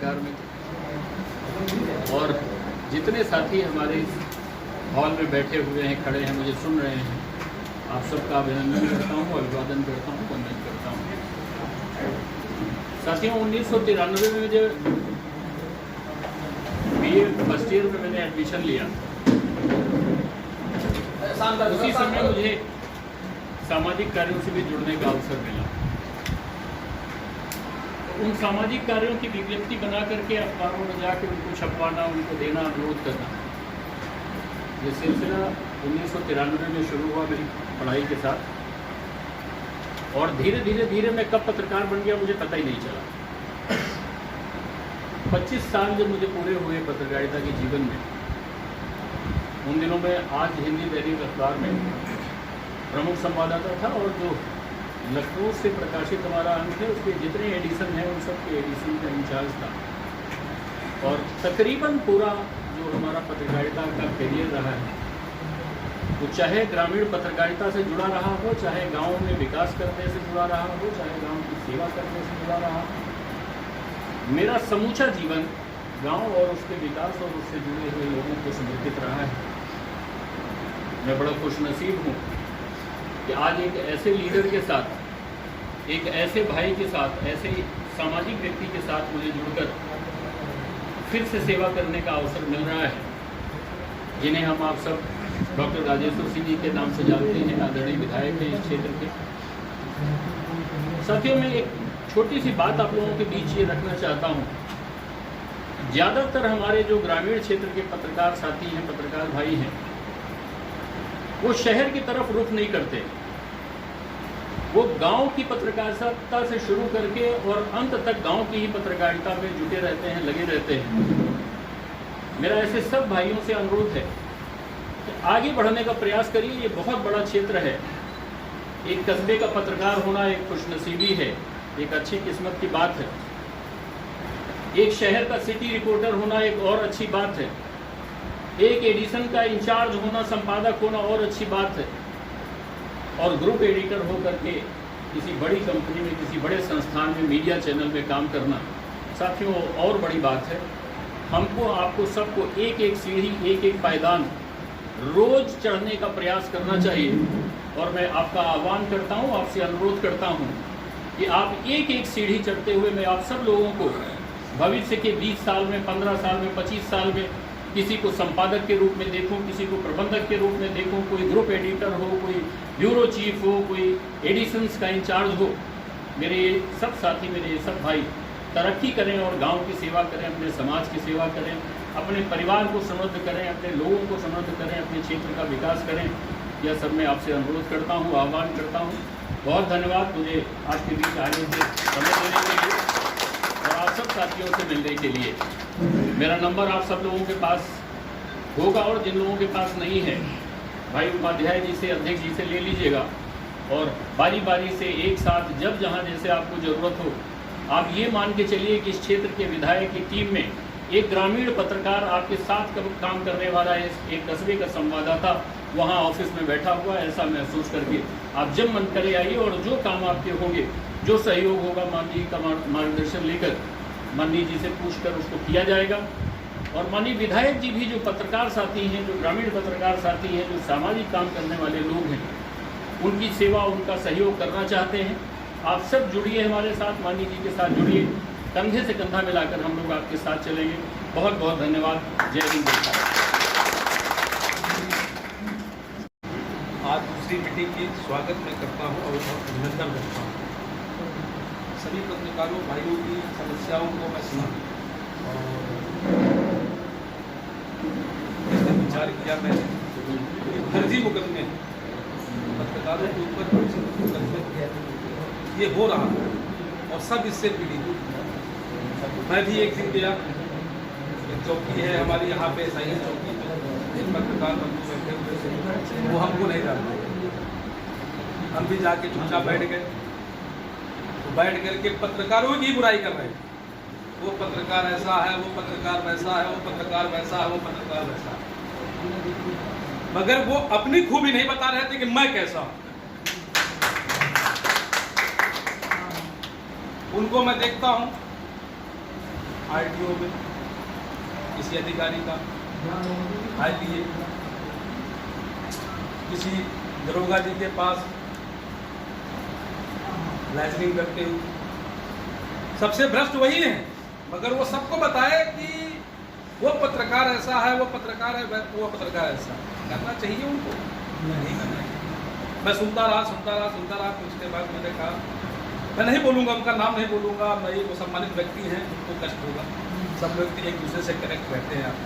सरकार में, और जितने साथी हमारे इस हॉल में बैठे हुए हैं, खड़े हैं, मुझे सुन रहे हैं, आप सबका अभिनंदन करता हूँ, अभिवादन करता हूँ, वंदन करता हूँ। साथियों, 1993 में मुझे BA फर्स्ट ईयर में मैंने एडमिशन लिया। उसी समय मुझे सामाजिक कार्यों से भी जुड़ने का अवसर मिला। उन सामाजिक कार्यों की विज्ञप्ति बना करके अखबारों में जाकर उनको छपवाना, उनको देना, अनुरोध करना, ये सिलसिला 1993 में शुरू हुआ मेरी पढ़ाई के साथ, और धीरे धीरे मैं कब पत्रकार बन गया मुझे पता ही नहीं चला। 25 साल जब मुझे पूरे हुए पत्रकारिता के जीवन में, उन दिनों में आज हिंदी दैनिक अखबार में प्रमुख संवाददाता था, और जो लखनऊ से प्रकाशित हमारा अंक है उसके जितने एडिशन हैं उन सब के एडिशन का इंचार्ज था। और तकरीबन पूरा जो हमारा पत्रकारिता का करियर रहा है, वो चाहे ग्रामीण पत्रकारिता से जुड़ा रहा हो, चाहे गाँव में विकास करने से जुड़ा रहा हो, चाहे गाँव की सेवा करने से जुड़ा रहा हो, मेरा समूचा जीवन गांव और उसके विकास और उससे जुड़े हुए लोगों को समर्पित रहा है। मैं बड़ा खुशनसीब हूँ कि आज एक ऐसे लीडर के साथ, एक ऐसे भाई के साथ, ऐसे सामाजिक व्यक्ति के साथ मुझे जुड़कर फिर से सेवा करने का अवसर मिल रहा है, जिन्हें हम आप सब डॉक्टर राजेश्वर सिंह जी के नाम से जानते हैं, आदरणीय विधायक हैं इस क्षेत्र के। साथियों, मैं एक छोटी सी बात आप लोगों के बीच ये रखना चाहता हूँ। ज़्यादातर हमारे जो ग्रामीण क्षेत्र के पत्रकार साथी हैं, पत्रकार भाई हैं, वो शहर की तरफ रुख नहीं करते। वो गांव की पत्रकारिता से शुरू करके और अंत तक गांव की ही पत्रकारिता में जुटे रहते हैं, लगे रहते हैं। मेरा ऐसे सब भाइयों से अनुरोध है कि आगे बढ़ने का प्रयास करिए। ये बहुत बड़ा क्षेत्र है। एक कस्बे का पत्रकार होना एक खुशनसीबी है, एक अच्छी किस्मत की बात है। एक शहर का सिटी रिपोर्टर होना एक और अच्छी बात है। एक एडिशन का इंचार्ज होना, संपादक होना और अच्छी बात है। और ग्रुप एडिटर हो करके किसी बड़ी कंपनी में, किसी बड़े संस्थान में, मीडिया चैनल में काम करना, साथियों, और बड़ी बात है। हमको, आपको सबको एक एक सीढ़ी, एक एक पायदान रोज चढ़ने का प्रयास करना चाहिए। और मैं आपका आह्वान करता हूँ, आपसे अनुरोध करता हूँ कि आप एक एक सीढ़ी चढ़ते हुए मैं आप सब लोगों को भविष्य के 20 साल में, 15 साल में, 25 साल में किसी को संपादक के रूप में देखूं, किसी को प्रबंधक के रूप में देखूं, कोई ग्रुप एडिटर हो, कोई ब्यूरो चीफ हो, कोई एडिशंस का इंचार्ज हो। मेरे सब साथी, मेरे सब भाई तरक्की करें और गांव की सेवा करें, अपने समाज की सेवा करें, अपने परिवार को समृद्ध करें, अपने लोगों को समृद्ध करें, अपने क्षेत्र का विकास करें। यह सब मैं आपसे अनुरोध करता हूँ, आह्वान करता हूँ। बहुत धन्यवाद मुझे आपके बीच आने से, समय देने के लिए और आप सब साथियों से मिलने के लिए। मेरा नंबर आप सब लोगों के पास होगा, और जिन लोगों के पास नहीं है, भाई उपाध्याय जी से, अध्यक्ष जी से ले लीजिएगा, और बारी बारी से एक साथ जब जहाँ जैसे आपको ज़रूरत हो, आप ये मान के चलिए कि इस क्षेत्र के विधायक की टीम में एक ग्रामीण पत्रकार आपके साथ काम करने वाला है, एक कस्बे का संवाददाता वहाँ ऑफिस में बैठा हुआ है, ऐसा महसूस करके आप जब मन करे आइए, और जो काम आपके होंगे, जो सहयोग होगा, माननीय का मार्गदर्शन लेकर माननीय जी से पूछकर उसको किया जाएगा। और माननीय विधायक जी भी जो पत्रकार साथी हैं, जो ग्रामीण पत्रकार साथी हैं, जो सामाजिक काम करने वाले लोग हैं, उनकी सेवा, उनका सहयोग करना चाहते हैं। आप सब जुड़िए हमारे साथ, माननीय जी के साथ जुड़िए, कंधे से कंधा मिलाकर हम लोग आपके साथ चलेंगे। बहुत बहुत धन्यवाद। जय हिंद, जय भारत। आज दूसरी मीटिंग की स्वागत मैं करता हूँ और अभिनंदन करता हूँ। सभी पत्रकारों भाइयों की समस्याओं को मैं सुना और इसका विचार किया मैंने। फर्जी मुकदमे पत्रकारों के ऊपर फर्जी मुकदमे ये हो रहा है और सब इससे पीड़ित। मैं भी एक दिन गया, एक चौकी है हमारी यहाँ पे, सही चौकी पे एक पत्रकार बंधु बैठे हुए थे, वो हमको नहीं जानते। हम भी जाके चुपचाप बैठ गए। तो बैठ करके पत्रकारों की बुराई कर रहे हैं, वो पत्रकार ऐसा है, वो पत्रकार वैसा है, वो पत्रकार वैसा है, वो पत्रकार वैसा है, मगर वो अपनी खूबी नहीं बता रहे थे कि मैं कैसा हूं। उनको मैं देखता हूं, RTO में किसी अधिकारी का हाय लिए, किसी दरोगा जी के पास लाइजनिंग करते हुए। सबसे भ्रष्ट वही है, मगर वो सबको बताए कि वो पत्रकार ऐसा है, वो पत्रकार है, वो पत्रकार ऐसा है। करना चाहिए उनको, नहीं करना चाहिए। मैं सुनता रहा, फिर उसके बाद मैंने कहा मैं नहीं बोलूँगा, उनका नाम नहीं बोलूँगा, मैं वो सम्मानित व्यक्ति हैं, उनको कष्ट होगा। सब व्यक्ति एक दूसरे से कनेक्ट रहते हैं। आप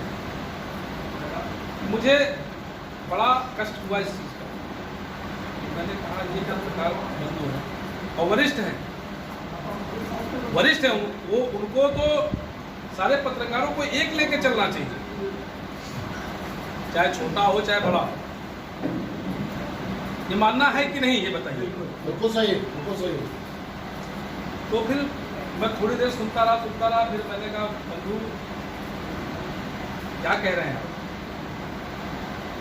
मुझे बड़ा कष्ट हुआ इस चीज़ का। मैंने कहा ये पत्रकार बंधु है और वरिष्ठ हैं, वो उनको तो सारे पत्रकारों को एक लेके चलना चाहिए, चाहे छोटा हो चाहे बड़ा हो। ये मानना है कि नहीं, ये बताइए। बिल्कुल सही। तो फिर मैं थोड़ी देर सुनता रहा, फिर मैंने कहा बंधु क्या कह रहे हैं आप?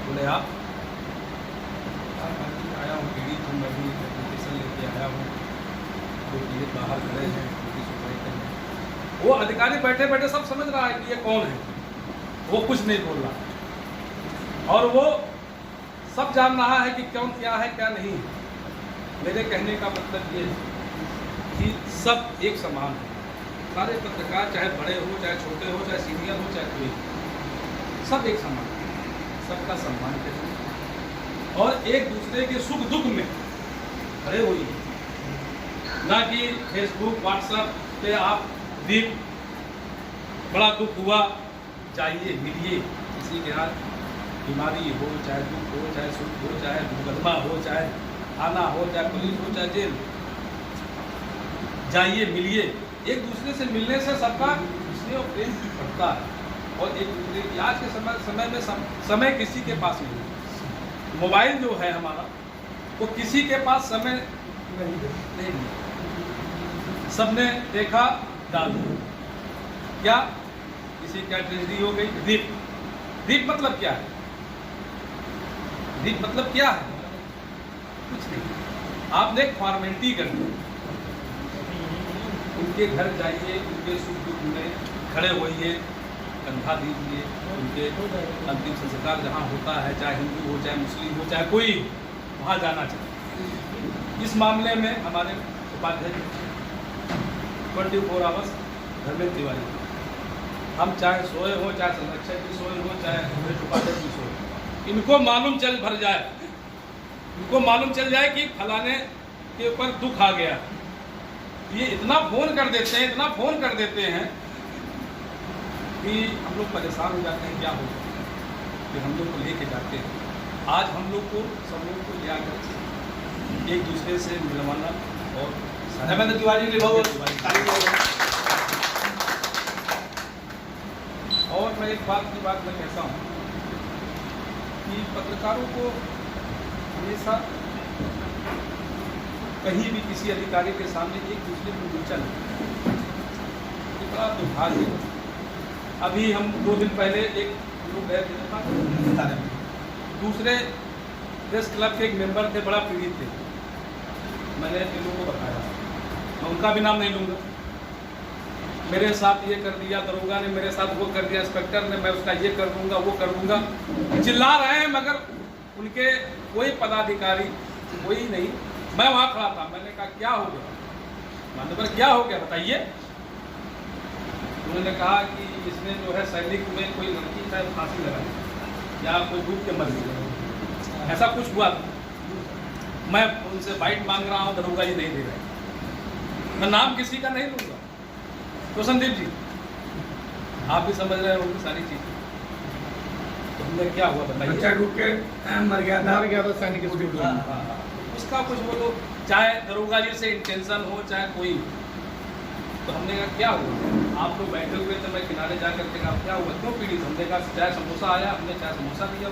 बोले आप आया हूँ, पीड़ित हूँ, मैं भी एप्लीकेशन लेके आया हूँ, तो पीड़ित बाहर खड़े हैं, उनकी सुनवाई करने। वो अधिकारी बैठे बैठे सब समझ रहा है कि ये कौन है, वो कुछ नहीं बोल रहा, और वो सब जान रहा है कि कौन क्या है क्या नहीं है। मेरे कहने का मतलब ये है कि सब एक समान है। सारे पत्रकार चाहे बड़े हो चाहे छोटे हो चाहे सीनियर हो चाहे कोई, सब एक समान है। सबका सम्मान करें और एक दूसरे के सुख दुख में खड़े होइए, ना कि फेसबुक व्हाट्सएप पे आप दिन बड़ा दुख हुआ जाइए मिलिए, किसी के हाथ बीमारी हो चाहे दुख हो चाहे सुख हो चाहे मुकदमा हो चाहे थाना हो चाहे पुलिस हो चाहे जेल, जाइए मिलिए। एक दूसरे से मिलने से सबका स्नेह और प्रेम बढ़ता है। और एक दूसरे की आज के समय में समय किसी के पास नहीं है। मोबाइल जो है हमारा, वो किसी के पास समय नहीं, सबने देखा डाल दिया। क्या किसी का ट्रेजेडी हो गई, दीप मतलब क्या है? दीप मतलब क्या है? कुछ नहीं, आपने एक फॉर्मेलिटी कर दी। उनके घर जाइए, उनके सुख दुख में खड़े होइए, कंधा दीजिए, उनके अंतिम संस्कार जहाँ होता है, चाहे हिंदू हो चाहे मुस्लिम हो चाहे कोई, वहाँ जाना चाहिए। इस मामले में हमारे उपाध्यक्ष 24 आवर्स धर्मेंद्र तिवारी, हम चाहे सोए हो चाहे संरक्षक भी सोए हो चाहे उपाध्यक्ष भी सोए, इनको मालूम चल भर जाए, इनको मालूम चल जाए कि फलाने के ऊपर दुख आ गया, ये इतना फोन कर देते हैं कि हम लोग परेशान हो जाते हैं। क्या होगा कि हम लोग को लेके जाते हैं। आज हम लोग को सब लोग को ले आकर एक दूसरे से मिलवाना और धर्मेंद्र तिवारी के और मैं एक बात मैं कहता हूँ कि पत्रकारों को हमेशा कहीं भी किसी अधिकारी के सामने एक दूसरे को नीचा नहीं, बड़ा दुर्भाग्य है। अभी हम 2 दिन पहले एक लोग गए थे, दूसरे प्रेस क्लब के एक मेंबर थे, बड़ा पीड़ित थे। मैंने इन लोगों को बताया, मैं उनका भी नाम नहीं लूँगा, मेरे साथ ये कर दिया दरोगा ने, मेरे साथ वो कर दिया इंस्पेक्टर ने, मैं उसका ये कर दूँगा वो कर दूँगा, चिल्ला रहे हैं, मगर उनके कोई पदाधिकारी कोई नहीं। मैं वहाँ खड़ा था, मैंने कहा क्या हो गया मान्यवर, क्या हो गया बताइए। उन्होंने कहा कि इसमें जो है सैनिक में कोई लड़की शायद फांसी लगाई या कोई डूब के मर गई, ऐसा कुछ हुआ था। मैं उनसे बाइट मांग रहा हूँ, दरोगा जी नहीं दे रहे। मैं नाम किसी का नहीं लूँगा। तो संदीप जी आप भी समझ रहे होंगे सारी चीज़। तो हमने क्या हुआ बताइए, बच्चा डूब के मर गया था सैनिक उसका कुछ वो तो चाहे दरोगा जी से इंटेंशन हो चाहे कोई। तो हमने कहा क्या हुआ, आप लोग बैठे हुए थे, मैं किनारे जा करके कहा क्या हुआ, क्यों पीड़ित? हमने कहा चाय समोसा आया, हमने चाय समोसा दिया,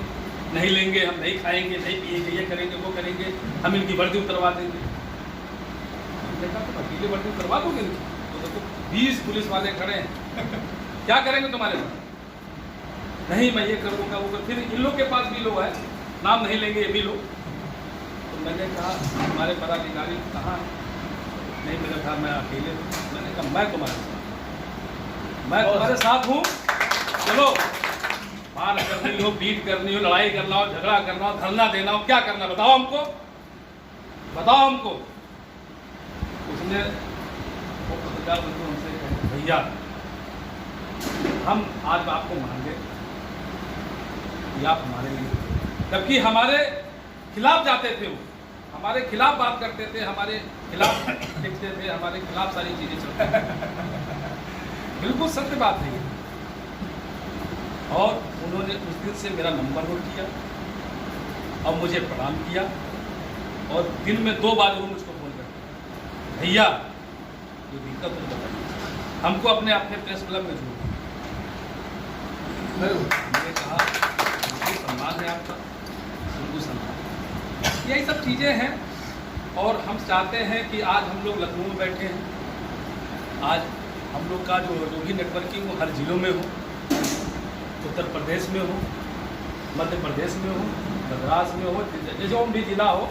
नहीं लेंगे, हम नहीं खाएंगे, नहीं पिएंगे, ये करेंगे वो करेंगे, हम इनकी वर्दी उतरवा देंगे। हमने कहा तुम अकेले वर्दी उतरवा दोगे इनकी? तो देखो 20 पुलिस वाले खड़े हैं, क्या करेंगे तुम्हारे साथ? नहीं मैं ये करूँगा वो कर। फिर इन लोग के पास भी लोग है, नाम नहीं लेंगे ये भी लोग। तो मैंने कहा हमारे पदाधिकारी कहाँ? नहीं मैंने कहा मैं अकेले हूँ। मैंने कहा मैं तुम्हारे साथ, मैं तुम्हारे साथ हूँ। चलो, मार करनी हो, पीट करनी हो, लड़ाई करना हो, झगड़ा करना हो, धरना देना हो, क्या करना बताओ हमको, बताओ हमको। उसने वो पत्रकार बंधु हमसे कहा, भैया हम आज आपको मान गए कि आप हमारे लिए, जबकि हमारे खिलाफ जाते थे, वो हमारे खिलाफ बात करते थे, हमारे खिलाफ लिखते थे, हमारे खिलाफ सारी चीजें चलती थी। बिल्कुल सत्य बात है ये। और उन्होंने उस दिन से मेरा नंबर नोट किया और मुझे प्रणाम किया, और दिन में 2 बार वो मुझको फोन करते, भैया ये दिक्कत तो बताइए, हमको अपने प्रेस क्लब में जोड़। मैंने कहा मुझे सम्मान है आपका, उनको सम्मान, यही सब चीज़ें हैं। और हम चाहते हैं कि आज हम लोग लखनऊ में बैठे हैं, आज हम लोग का जो भी नेटवर्किंग वो हर जिलों में हो, उत्तर प्रदेश में हो, मध्य प्रदेश में हो, मद्रास में हो, जो भी जिला हो,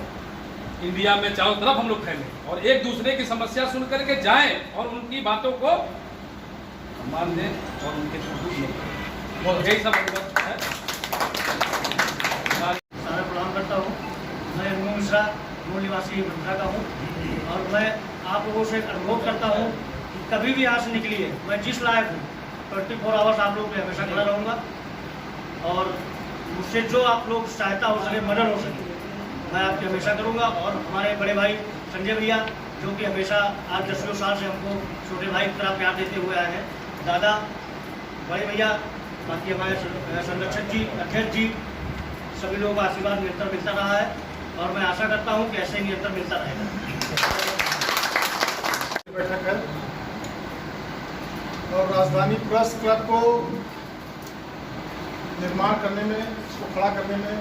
इंडिया में चारों तरफ हम लोग फैले और एक दूसरे की समस्या सुन करके जाएं और उनकी बातों को सम्मान दें और उनके बहुत यही सब है। सारा प्रणाम करता हूँ। मैं अनु मिश्रा, मूल निवासी बंद्रा का हूँ, और मैं आप लोगों से अनुरोध करता हूँ कि कभी भी यहाँ से निकलिए, मैं जिस लायक हूँ 24 आवर्स आप लोग पे हमेशा खड़ा रहूँगा, और मुझसे जो आप लोग सहायता हो सके, मदद हो सके, मैं आपकी हमेशा करूँगा। और हमारे बड़े भाई संजय भैया, जो कि हमेशा आज 10 साल से हमको छोटे भाई की तरह प्यार देते हुए आए हैं, दादा, बड़े भैया, बाकी हमारे संरक्षक जी, अध्यक्ष जी, सभी लोगों का आशीर्वाद निरंतर मिलता रहा है, और मैं आशा करता हूँ कि ऐसे ही निरंतर मिलता रहेगा। बैठक है और राजधानी प्रेस क्लब को निर्माण करने में, इसको खड़ा करने में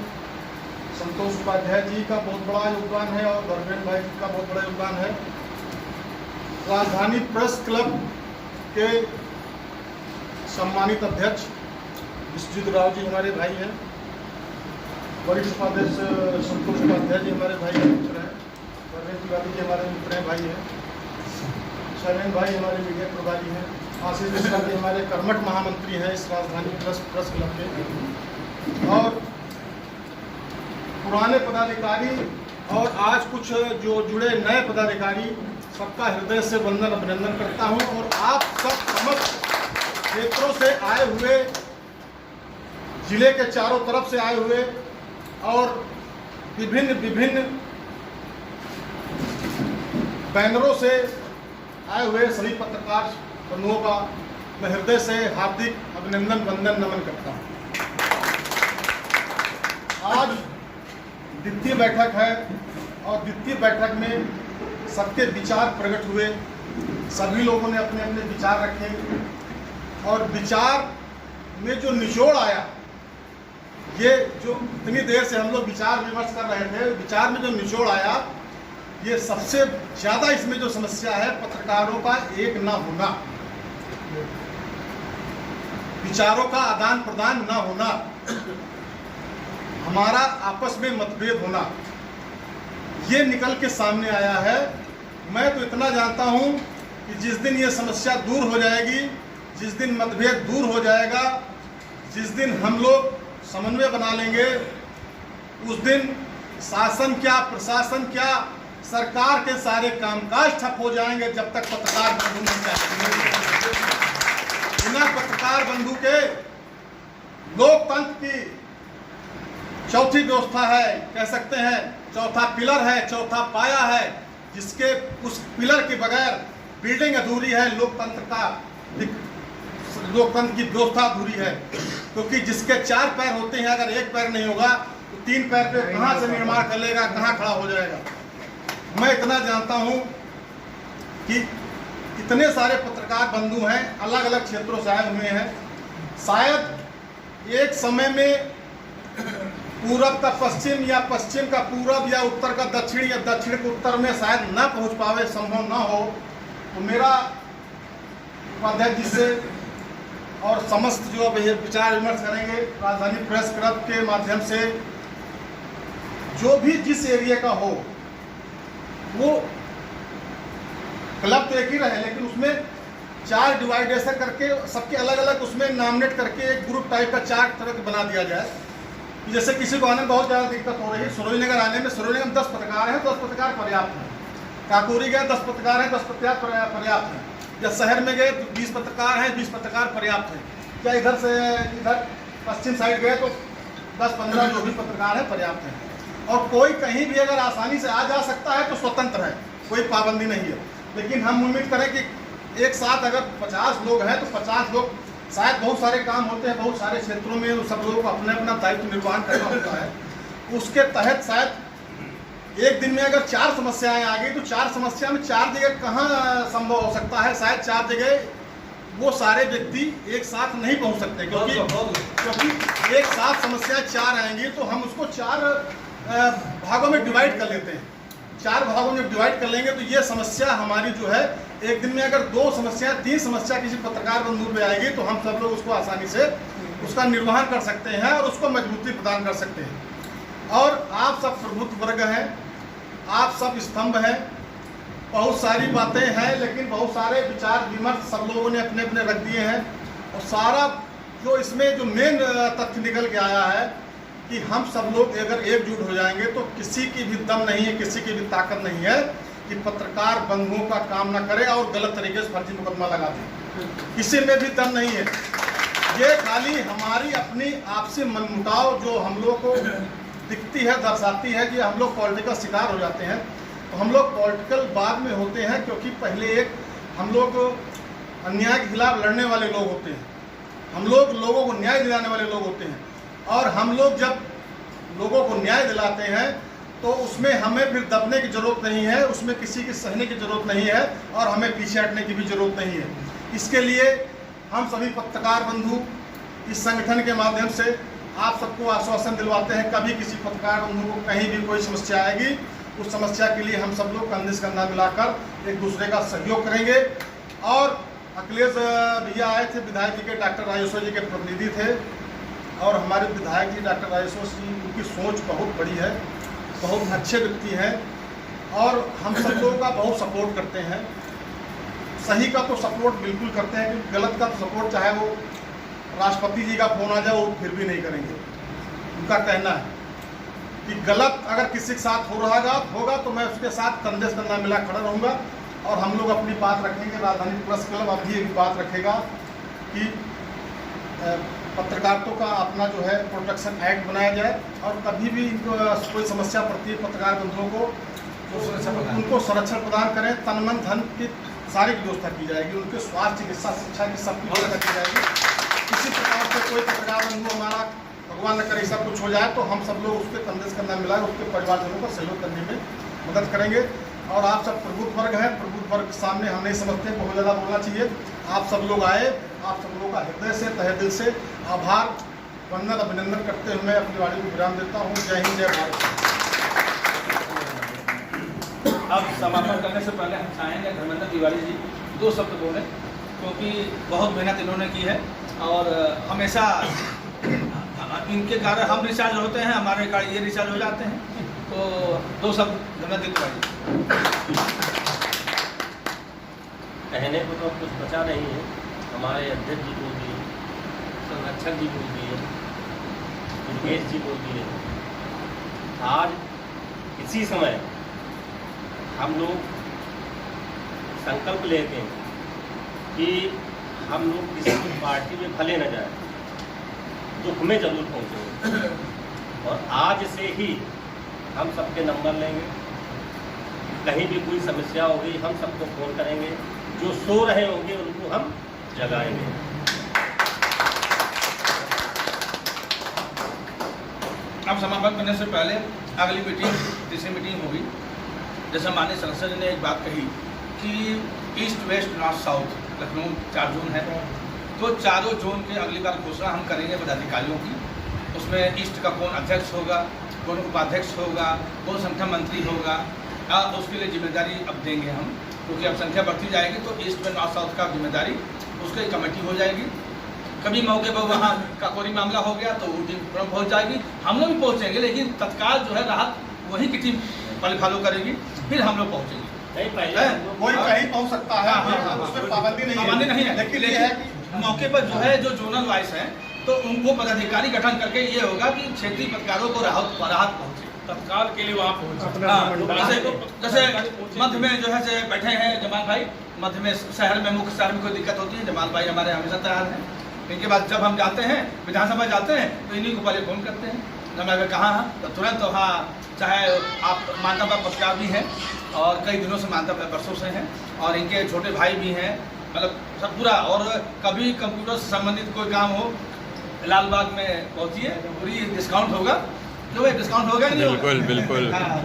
संतोष उपाध्याय जी का बहुत बड़ा योगदान है और धर्मेंद्र भाई जी का बहुत बड़ा योगदान है। राजधानी प्रेस क्लब के सम्मानित अध्यक्ष विश्वजीत राव जी हमारे भाई हैं, वरिष्ठ उपाध्यक्ष संतोष उपाध्याय जी हमारे भाई हैं, मित्र हैं, धर्मेंद्र तिवारी जी हमारे मित्र हैं, भाई हैं, शैलेंद्र भाई हमारे मीडिया प्रभारी हैं, आशीष मिश्रा जी हमारे कर्मठ महामंत्री हैं इस राजधानी प्रेस क्लब के, और पुराने पदाधिकारी और आज कुछ जो जुड़े नए पदाधिकारी, सबका हृदय से वंदन अभिनंदन करता हूं। और आप सब समस्त क्षेत्रों से आए हुए, जिले के चारों तरफ से आए हुए और विभिन्न बैनरों से आए हुए सभी पत्रकार बंधुओं का मैं हृदय से हार्दिक अभिनंदन, वंदन, नमन करता हूं। आज द्वितीय बैठक है और द्वितीय बैठक में सबके विचार प्रकट हुए, सभी लोगों ने अपने अपने विचार रखे, और विचार में जो निचोड़ आया, ये जो इतनी देर से हम लोग विचार विमर्श कर रहे थे, विचार में जो निचोड़ आया, ये सबसे ज़्यादा इसमें जो समस्या है पत्रकारों का एक ना होना, विचारों का आदान प्रदान ना होना, हमारा आपस में मतभेद होना, ये निकल के सामने आया है। मैं तो इतना जानता हूं कि जिस दिन ये समस्या दूर हो जाएगी, जिस दिन मतभेद दूर हो जाएगा, जिस दिन हम लोग समन्वय बना लेंगे, उस दिन शासन क्या, प्रशासन क्या, सरकार के सारे कामकाज ठप हो जाएंगे, जब तक पत्रकार बंधु नहीं चाहेंगे। बिना पत्रकार बंधु के लोकतंत्र की चौथी व्यवस्था है, कह सकते हैं चौथा पिलर है, चौथा पाया है, जिसके उस पिलर के बगैर बिल्डिंग अधूरी है, लोकतंत्र की व्यवस्था अधूरी है। क्योंकि जिसके 4 पैर होते हैं, अगर एक पैर नहीं होगा तो 3 पैर पे कहाँ से निर्माण कर लेगा, कहाँ खड़ा हो जाएगा। मैं इतना जानता हूँ कि इतने सारे पत्रकार बंधु हैं, अलग अलग क्षेत्रों से आए हुए हैं, शायद एक समय में पूरब का पश्चिम या पश्चिम का पूरब या उत्तर का दक्षिण या दक्षिण का उत्तर में शायद ना पहुंच पावे, संभव ना हो। तो मेरा उपाध्याय जी से और समस्त जो अब ये विचार विमर्श करेंगे राजधानी प्रेस क्लब के माध्यम से, जो भी जिस एरिया का हो, वो क्लब तो एक ही रहे, लेकिन उसमें 4 डिवाइडेशन करके सबके अलग अलग उसमें नामिनेट करके एक ग्रुप टाइप का 4 तरह का बना दिया जाए। जैसे किसी को आने में बहुत ज़्यादा दिक्कत हो रही है, सरोजनगर आने में, सरोजनगर में 10 पत्रकार हैं, 10 पत्रकार पर्याप्त हैं। काकोरी गए 10 पत्रकार हैं, 10 पत्रकार पर्याप्त हैं। या शहर में गए तो 20 पत्रकार हैं, 20 पत्रकार पर्याप्त हैं। या इधर से इधर पश्चिम साइड गए तो 10-15 जो भी पत्रकार हैं पर्याप्त हैं। और कोई कहीं भी अगर आसानी से आ जा सकता है तो स्वतंत्र है, कोई पाबंदी नहीं है। लेकिन हम उम्मीद करें कि एक साथ अगर 50 लोग हैं तो 50 लोग, शायद बहुत सारे काम होते हैं बहुत सारे क्षेत्रों में, सब लोगों को अपने अपना दायित्व निर्वहन करना होता है। उसके तहत शायद एक दिन में अगर 4 समस्याएं आ गई तो 4 समस्या में 4 जगह कहाँ संभव हो सकता है, शायद 4 जगह वो सारे व्यक्ति एक साथ नहीं पहुंच सकते, क्योंकि एक साथ समस्याएं 4 आएंगी तो हम उसको 4 भागों में डिवाइड कर लेते हैं। 4 भागों में डिवाइड कर लेंगे तो ये समस्या हमारी जो है, एक दिन में अगर 2 समस्या 3 समस्या किसी पत्रकार बंधु पे आएगी तो हम सब लोग उसको आसानी से उसका निर्वहन कर सकते हैं और उसको मजबूती प्रदान कर सकते हैं। और आप सब प्रबुद्ध वर्ग हैं, आप सब स्तंभ हैं, बहुत सारी बातें हैं लेकिन बहुत सारे विचार विमर्श सब लोगों ने अपने अपने रख दिए हैं। और सारा जो इसमें जो मेन तथ्य निकल के आया है कि हम सब लोग अगर एकजुट हो जाएंगे तो किसी की भी दम नहीं है, किसी की भी ताकत नहीं है कि पत्रकार बंधुओं का काम ना करे और गलत तरीके से फर्जी मुकदमा लगा दे। किसी में भी दम नहीं है। ये खाली हमारी अपनी आपसी मनमुटाव जो हम लोग को दिखती है, दर्शाती है कि हम लोग पॉलिटिकल शिकार हो जाते हैं। तो हम लोग पॉलिटिकल बाद में होते हैं, क्योंकि पहले एक हम लोग अन्याय के खिलाफ लड़ने वाले लोग होते हैं, हम लोग लोगों को न्याय दिलाने वाले लोग होते हैं। और हम लोग जब लोगों को न्याय दिलाते हैं तो उसमें हमें फिर दबने की ज़रूरत नहीं है, उसमें किसी की सहने की ज़रूरत नहीं है और हमें पीछे हटने की भी ज़रूरत नहीं है। इसके लिए हम सभी पत्रकार बंधु इस संगठन के माध्यम से आप सबको आश्वासन दिलवाते हैं, कभी किसी पत्रकार बंधु को कहीं भी कोई समस्या आएगी, उस समस्या के लिए हम सब लोग कंधे से कंधा मिलाकर एक दूसरे का सहयोग करेंगे। और अखिलेश भैया आए थे, विधायक जी के डॉक्टर राजेश्वर जी के प्रतिनिधि थे, और हमारे विधायक जी डॉक्टर राजेश्वर जी, उनकी सोच बहुत बड़ी है, बहुत अच्छे व्यक्ति हैं और हम सब लोगों का बहुत सपोर्ट करते हैं। सही का तो सपोर्ट बिल्कुल करते हैं, क्योंकि गलत का तो सपोर्ट चाहे वो राष्ट्रपति जी का फोन आ जाए वो फिर भी नहीं करेंगे। उनका कहना है कि गलत अगर किसी के साथ होगा तो मैं उसके साथ कंधे से कंधा मिला खड़ा रहूँगा। और हम लोग अपनी बात रखेंगे, राजधानी प्रेस क्लब अभी एक बात रखेगा कि पत्रकारिता का अपना जो है प्रोटेक्शन एक्ट बनाया जाए और कभी भी इनको कोई समस्या पड़ती है पत्रकार बंधुओं को तो उनको संरक्षण प्रदान करें। तन मन धन की सारी व्यवस्था की जाएगी, उनके स्वास्थ्य चिकित्सा शिक्षा की सब व्यवस्था की जाएगी। किसी प्रकार से कोई पत्रकार बंधु हमारा भगवान न करे सब कुछ हो जाए तो हम सब लोग उसके कंधे से कंधा मिलाकर उसके परिवारजनों का सहयोग करने में मदद करेंगे। और आप सब प्रबुद्ध वर्ग हैं, प्रबुद्ध वर्ग के सामने हम नहीं समझते बहुत ज़्यादा बोलना चाहिए। आप सब लोग आए, आप सब लोगों का हृदय से तहे दिल से आभार वंदन अभिनंदन करते हुए मैं अपनी वाणी को विराम देता हूँ। जय हिंद, जय भारत। अब समापन करने से पहले हम चाहेंगे धर्मेंद्र तिवारी जी 2 शब्द बोलें, क्योंकि बहुत मेहनत इन्होंने की है और हमेशा इनके कारण हम रिचार्ज होते हैं, हमारे कारण ये रिचार्ज हो जाते हैं। तो 2 शब्द धर्मेंद्र तिवारी। कहने को तो कुछ बचा नहीं है। हमारे अध्यक्ष जी बोल दिए, संरक्षक जी बोल दिए, दुर्गेश जी बोल दिए। आज इसी समय हम लोग संकल्प लेते हैं कि हम लोग किसी भी पार्टी में भले न जाए, दुख में जरूर पहुँचेंगे। और आज से ही हम सबके नंबर लेंगे, कहीं भी कोई समस्या होगी हम सबको फोन करेंगे, जो सो रहे होंगे उनको हम जगाएंगे। अब समापन करने से पहले अगली मीटिंग, तीसरी मीटिंग होगी। जैसे माननीय सांसद ने एक बात कही कि east west north south Lucknow 4 zone है, तो चारों जोन के अगली बार घोषणा हम करेंगे पदाधिकारियों की। उसमें ईस्ट का कौन अध्यक्ष होगा, कौन उपाध्यक्ष होगा, कौन संगठन मंत्री होगा, उसके लिए जिम्मेदारी अब देंगे हम, क्योंकि अब संख्या बढ़ती जाएगी तो ईस्ट में नॉर्थ साउथ का जिम्मेदारी उसकी कमेटी हो जाएगी। कभी मौके पर वहाँ का कोई मामला हो गया तो वो टीम तुरंत पहुँच जाएगी, हम लोग भी पहुँचेंगे, लेकिन तत्काल जो है राहत वहीं की टीम फॉलो करेगी, फिर हम लोग पहुँचेंगे। नहीं पहले है? हम लोग- कोई कहीं पहुंच सकता है, हाँ, हाँ, हाँ, उसमें हाँ। पाबंदी पाबंदी नहीं है, लेकिन ये है कि मौके पर जो है जो जोनल वाइस है तो उनको पदाधिकारी गठन करके ये होगा कि क्षेत्रीय पत्रकारों को राहत पहुंचे। तत्काल के लिए वहाँ पहुँचे। हाँ, जैसे मध्य में जो है से बैठे हैं जमाल भाई, मध्य में शहर में मुख्य शहर में कोई दिक्कत होती है, जमाल भाई हमारे हमेशा तैयार हैं। इनके बाद जब हम जाते हैं विधानसभा जाते हैं तो इन्हीं को पहले फ़ोन करते हैं, जमाल भाई कहाँ हैं, तो तुरंत वहाँ चाहे आप मानता पत्रकार भी हैं और कई दिनों से मानता वर्षों से हैं और इनके छोटे भाई भी हैं, मतलब सब पूरा। और कभी कंप्यूटर से संबंधित कोई काम हो लालबाग में पहुँचिए, पूरी डिस्काउंट होगा, जो है डिस्काउंट होगा नहीं होगा? बिल्कुल बिल्कुल। हाँ,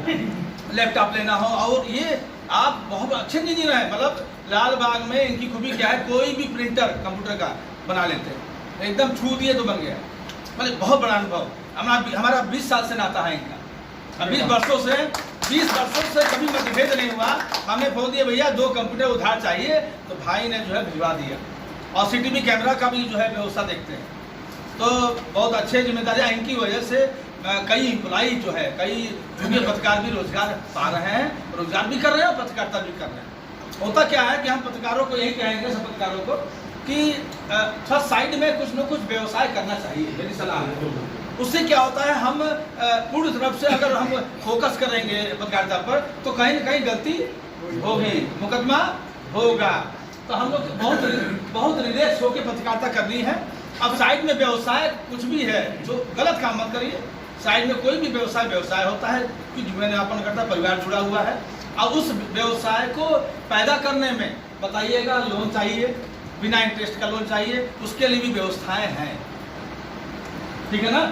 लैपटॉप लेना हो। और ये आप बहुत अच्छे इंजीनियर हैं, मतलब लालबाग में इनकी खूबी क्या है, कोई भी प्रिंटर कंप्यूटर का बना लेते हैं, एकदम छू दिए तो बन गया, मतलब बहुत बड़ा अनुभव। हमारा 20 साल से नाता है इनका, 20 वर्षों से कभी मतभेद नहीं हुआ। हमने फोन दिया भैया 2 कंप्यूटर उधार चाहिए, तो भाई ने जो है भिजवा दिया। और सीसीटीवी कैमरा का भी जो है व्यवस्था देखते हैं, तो बहुत अच्छे जिम्मेदारियाँ इनकी वजह से कई एम्प्लॉई जो है, कई जूनियर पत्रकार भी रोजगार पा रहे हैं, रोजगार भी कर रहे हैं और पत्रकारिता भी कर रहे हैं। होता क्या है कि हम पत्रकारों को यही कहेंगे, सब पत्रकारों को, कि थोड़ा साइड में कुछ न कुछ व्यवसाय करना चाहिए, मेरी सलाह है। उससे क्या होता है, हम पूर्ण तरफ से अगर हम फोकस करेंगे पत्रकारिता पर तो कहीं न कहीं गलती होगी, मुकदमा होगा। तो हम लोग बहुत रिलैक्स होकर पत्रकारिता करनी है। अब साइड में व्यवसाय कुछ भी है जो गलत काम मत करिए। साइड में कोई भी व्यवसाय होता है कि जीवन यापन करता है, परिवार जुड़ा हुआ है, और उस व्यवसाय को पैदा करने में बताइएगा लोन चाहिए, बिना इंटरेस्ट का लोन चाहिए, उसके लिए भी व्यवस्थाएं हैं, ठीक है ना।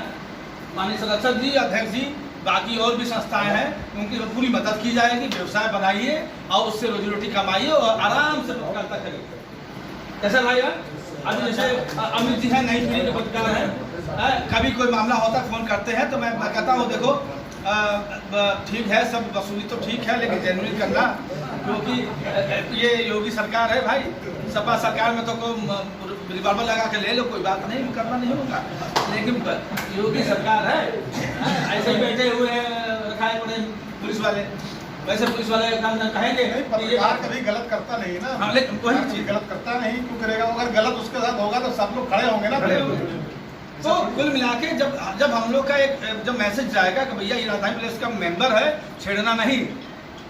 माननीय सदस्य जी, अध्यक्ष जी, बाकी और भी संस्थाएं हैं, उनकी पूरी मदद की जाएगी। व्यवसाय बनाइए और उससे रोजी रोटी कमाइए और आराम से पत्रकारिता करिए। कैसा भाई है? अभी जैसे अमित जी हैं, नई पीढ़ी के पत्रकार हैं, कभी कोई मामला होता है फ़ोन करते हैं तो मैं कहता हूँ देखो ठीक है, सब वसूली तो ठीक है, लेकिन जेन्युइन करना, क्योंकि ये योगी सरकार है भाई, सपा सरकार में तो कोई रिवॉल्वर लगा के ले लो, कोई बात नहीं, करना नहीं होगा, लेकिन योगी सरकार है, ऐसे ही बैठे हुए रखाए पड़े पुलिस वाले, वैसे पुलिस वाले काम कहेंगे नहीं, पत्रकार कभी गलत करता नहीं ना। हाँ, लेकिन वही चीज गलत करता नहीं, क्यों करेगा? अगर गलत उसके साथ होगा तो सब लोग खड़े होंगे ना। तो कुल मिला के जब हम लोग का एक जब मैसेज जाएगा कि भैया ये राजधानी पुलिस का मेंबर है, छेड़ना नहीं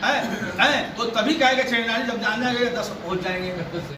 है, तो तभी कहेगा छेड़ना नहीं, जब जान जाएंगे 10 पहुंच जाएंगे।